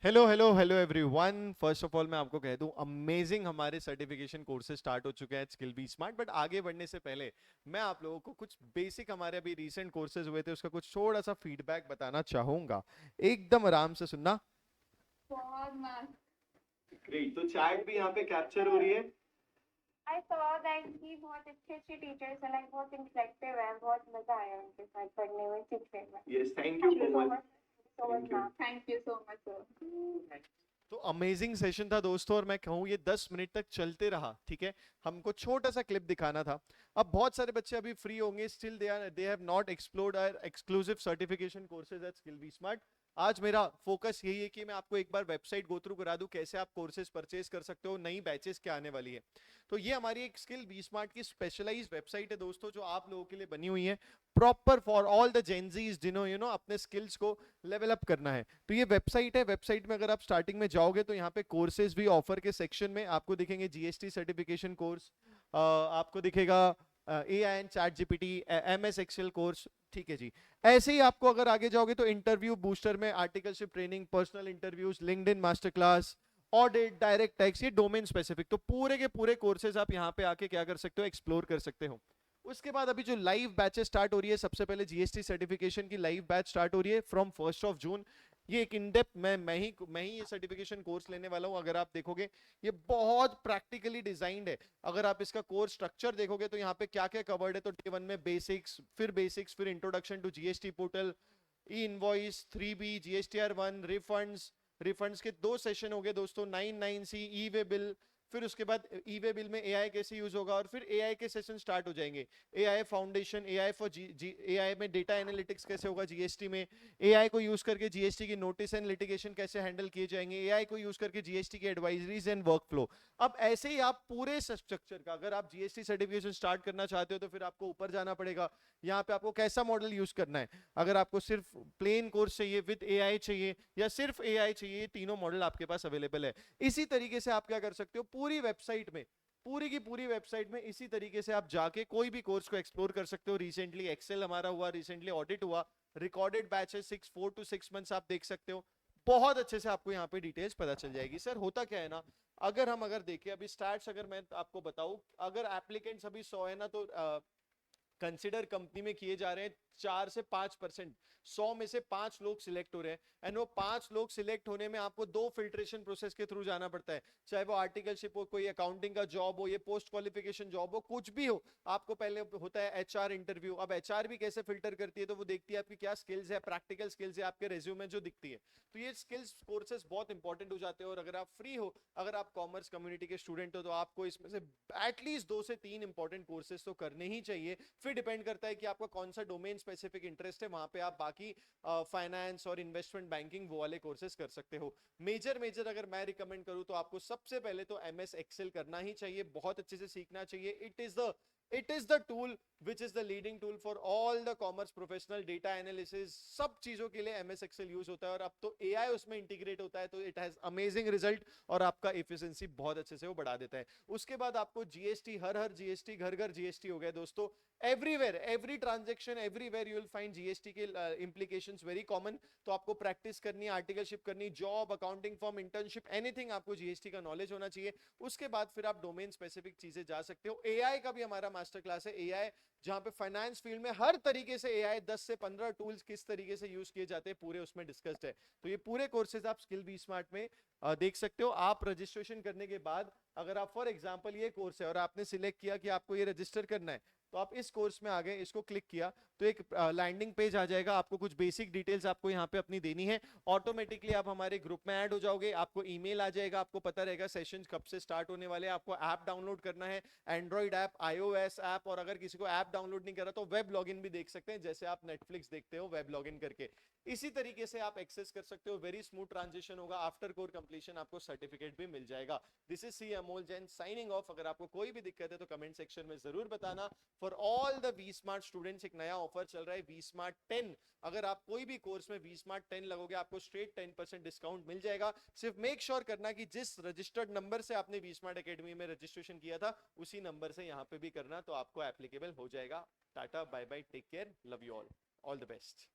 Hello hello hello everyone. First of all मैं आपको कह दूं, अमेजिंग हमारे सर्टिफिकेशन कोर्सेज स्टार्ट हो चुके हैं स्किल बी स्मार्ट। बट आगे बढ़ने से पहले मैं आप लोगों को कुछ बेसिक, हमारे अभी रीसेंट कोर्सेज हुए थे उसका कुछ थोड़ा सा फीडबैक बताना चाहूंगा। एकदम आराम से सुनना। बहुत मस्त। ग्रेट। तो चैट भी यहाँ पे कैप्चर हो रही है। आई सॉ दैट कि बहुत अच्छे अच्छे टीचर्स हैं, लाइक बहुत इंटरेक्टिव है, बहुत मजा आया उनके साथ पढ़ने में, सीखने में। Yes, thank you thank you so Komal. Much, so much thank you. Ma'am, thank you so much sir. तो अमेजिंग सेशन था दोस्तों, और मैं कहूँ ये 10 मिनट तक चलते रहा। ठीक है, हमको छोटा सा क्लिप दिखाना था। अब बहुत सारे बच्चे अभी फ्री होंगे, still they have not explored our exclusive certification courses at skill be smart. आज मेरा फोकस यही है कि मैं आपको एक बार वेबसाइट गो थ्रू करा दूं, कैसे आप कोर्सेज परचेज कर सकते हो, नई बैचेस क्या आने वाली है। तो ये हमारी एक स्किल बी स्मार्ट की स्पेशलाइज्ड वेबसाइट है दोस्तों, जो आप लोगों के लिए बनी हुई है, proper for all the Gen Zs जिन्हों अपने स्किल्स को लेवल अप करना है। तो ये वेबसाइट है। वेबसाइट में अगर आप स्टार्टिंग में जाओगे तो यहाँ पे कोर्सेज भी ऑफर के सेक्शन में आपको दिखेंगे, जीएसटी सर्टिफिकेशन कोर्स आपको दिखेगा, A I and ChatGPT, M S Excel course. ठीक है जी। ऐसे ही आपको अगर आगे जाओगे तो इंटरव्यू बूस्टर में articleship training, personal interviews, LinkedIn master class, audit, direct tax, ये डोमेन स्पेसिफिक। तो पूरे के पूरे कोर्सेज आप यहाँ पे आके क्या कर सकते हो, एक्सप्लोर कर सकते हो। उसके बाद अभी जो लाइव बैचेस स्टार्ट हो रही है, सबसे पहले जीएसटी सर्टिफिकेशन की लाइव बैच स्टार्ट हो रही है फ्रॉम 1 जून। ये एक इनडेप्थ मैं ही ये सर्टिफिकेशन कोर्स लेने वाला हूं। अगर आप देखोगे ये बहुत प्रैक्टिकली डिजाइंड है। अगर आप इसका कोर्स स्ट्रक्चर देखोगे तो यहाँ पे क्या क्या कवर्ड है, तो डे 1 में बेसिक्स, फिर introduction to GST portal, e invoice, 3B, GSTR 1, refunds के 2 सेशन हो गए दोस्तों, 99C, ई वे बिल। फिर उसके बाद ई वे बिल में एआई कैसे यूज होगा, और फिर एआई के सेशन स्टार्ट हो जाएंगे। AI foundation, AI for AI में डेटा एनालिटिक्स कैसे होगा जीएसटी में, एआई को यूज करके जीएसटी की नोटिस एंड लिटिगेशन कैसे हैंडल किए जाएंगे, एआई को यूज करके जीएसटी की एडवाइजरीज एंड वर्कफ्लो। अब ऐसे ही आप पूरे स्ट्रक्चर का, अगर आप जीएसटी सर्टिफिकेशन स्टार्ट करना चाहते हो तो फिर आपको ऊपर जाना पड़ेगा। यहाँ पे आपको कैसा मॉडल यूज करना है, अगर आपको सिर्फ प्लेन कोर्स चाहिए, विद एआई चाहिए, या सिर्फ एआई चाहिए, ये तीनों मॉडल आपके पास अवेलेबल है। इसी तरीके से आप क्या कर सकते हो, पूरी वेबसाइट में, पूरी की पूरी वेबसाइट में इसी तरीके से आप जाके कोई भी कोर्स को एक्सप्लोर कर सकते हो। रिसेंटली एक्सेल हमारा हुआ, रिसेंटली ऑडिट हुआ, रिकॉर्डेड बैचेस 4 to 6 मंथ्स आप देख सकते हो। बहुत अच्छे से आपको यहाँ पे डिटेल्स पता चल जाएगी। सर होता क्या है ना, अगर देखें अभी स्टार्ट्स, अगर मैं आपको बताऊं, अगर एप्लीकेंट्स अभी 100 है ना, तो कंसिडर कंपनी में किए जा रहे हैं 4 से 5%। 100 में से 5 लोग सिलेक्ट हो रहे हैं, एंड वो 5 लोग सिलेक्ट होने में आपको 2 फिल्ट्रेशन प्रोसेस के थ्रू जाना पड़ता है। चाहे वो आर्टिकलशिप हो, कोई अकाउंटिंग का जॉब हो, ये पोस्ट क्वालिफिकेशन जॉब हो, कुछ भी हो, आपको पहले होता है एचआर इंटरव्यू। अब एचआर भी कैसे फिल्टर करती है, तो वो देखती है आपकी क्या स्किल्स है, प्रैक्टिकल स्किल्स है, आपके रेज्यूमे जो दिखती है। तो ये स्किल्स कोर्सेज बहुत इंपॉर्टेंट हो जाते हैं। और अगर आप फ्री हो, अगर आप कॉमर्स कम्युनिटी के स्टूडेंट हो, तो आपको इसमें से एटलीस्ट 2 से 3 इंपॉर्टेंट कोर्सेज तो करने ही चाहिए। फिर डिपेंड करता है कि आपका कौन सा डोमेन स्पेसिफिक इंटरेस्ट है, वहां पे आप बाकी फाइनेंस और इन्वेस्टमेंट बैंकिंग वो वाले कोर्सेज कर सकते हो। मेजर मेजर अगर मैं रिकमेंड करूं तो आपको सबसे पहले तो एमएस एक्सेल करना ही चाहिए, बहुत अच्छे से सीखना चाहिए। It is the tool which is the leading tool for all the commerce professional, data analysis, सब चीजों के लिए एमएस एक्सेल यूज होता है। और अब तो एआई उसमें इंटीग्रेट होता है, तो इट हैज अमेजिंग रिजल्ट, और आपका एफिशिएंसी बहुत अच्छे से वो बढ़ा देता है। उसके बाद आपको जीएसटी, हर जीएसटी, घर घर जीएसटी हो गया दोस्तों। Everywhere, every transaction, everywhere you will find GST के इंप्लीकेशंस वेरी कॉमन। तो आपको प्रैक्टिस करनी है, आर्टिकलशिप करनी, job, accounting form, internship, anything, आपको जीएसटी का नॉलेज होना चाहिए। उसके बाद फिर आप डोमेन स्पेसिफिक चीजें जा सकते हो। एआई का भी हमारा मास्टर क्लास है, एआई जहां पे फाइनेंस फील्ड में हर तरीके से एआई 10 से 15 टूल्स किस तरीके से यूज किए जाते हैं, पूरे उसमें डिस्कस्ड है। तो ये पूरे कोर्सेज आप स्किल बी स्मार्ट में देख सकते हो। आप रजिस्ट्रेशन करने के बाद, अगर आप फॉर एग्जांपल ये कोर्स है और आपने सिलेक्ट किया कि आपको ये रजिस्टर करना है, तो आप इस कोर्स में आ गए, इसको क्लिक किया तो एक लैंडिंग पेज आ जाएगा। आपको कुछ बेसिक डिटेल्स आपको यहाँ पे अपनी देनी है, ऑटोमेटिकली आप हमारे ग्रुप में ऐड हो जाओगे। आपको ईमेल आ जाएगा, आपको पता रहेगा सेशन कब से स्टार्ट होने वाले हैं। आपको ऐप डाउनलोड करना है, एंड्रॉइड ऐप, आईओएस ऐप, और अगर किसी को ऐप डाउनलोड नहीं करा तो वेब लॉगिन भी देख सकते हैं, जैसे आप नेटफ्लिक्स देखते हो वेब लॉगिन करके। इसी तरीके से आप एक्सेस कर सकते हो। वेरी स्मूथ ट्रांजिशन होगा। आफ्टर कोर कंप्लीशन आपको सर्टिफिकेट भी मिल जाएगा। This is C Amol Jain signing off. अगर आपको कोई भी दिक्कत है तो कमेंट सेक्शन में जरूर बताना। For all the v smart students एक नया ऑफर चल रहा है, वी स्मार्ट 10। अगर आप कोई भी कोर्स में वी स्मार्ट 10 लगोगे, आपको स्ट्रेट 10% डिस्काउंट मिल जाएगा। सिर्फ मेक श्योर करना कि जिस रजिस्टर्ड नंबर से आपने वी स्मार्ट अकेडमी में रजिस्ट्रेशन किया था, उसी नंबर से यहाँ पे भी करना, तो आपको एप्लीकेबल हो जाएगा। Tata, bye bye, take care, love you all, all the best.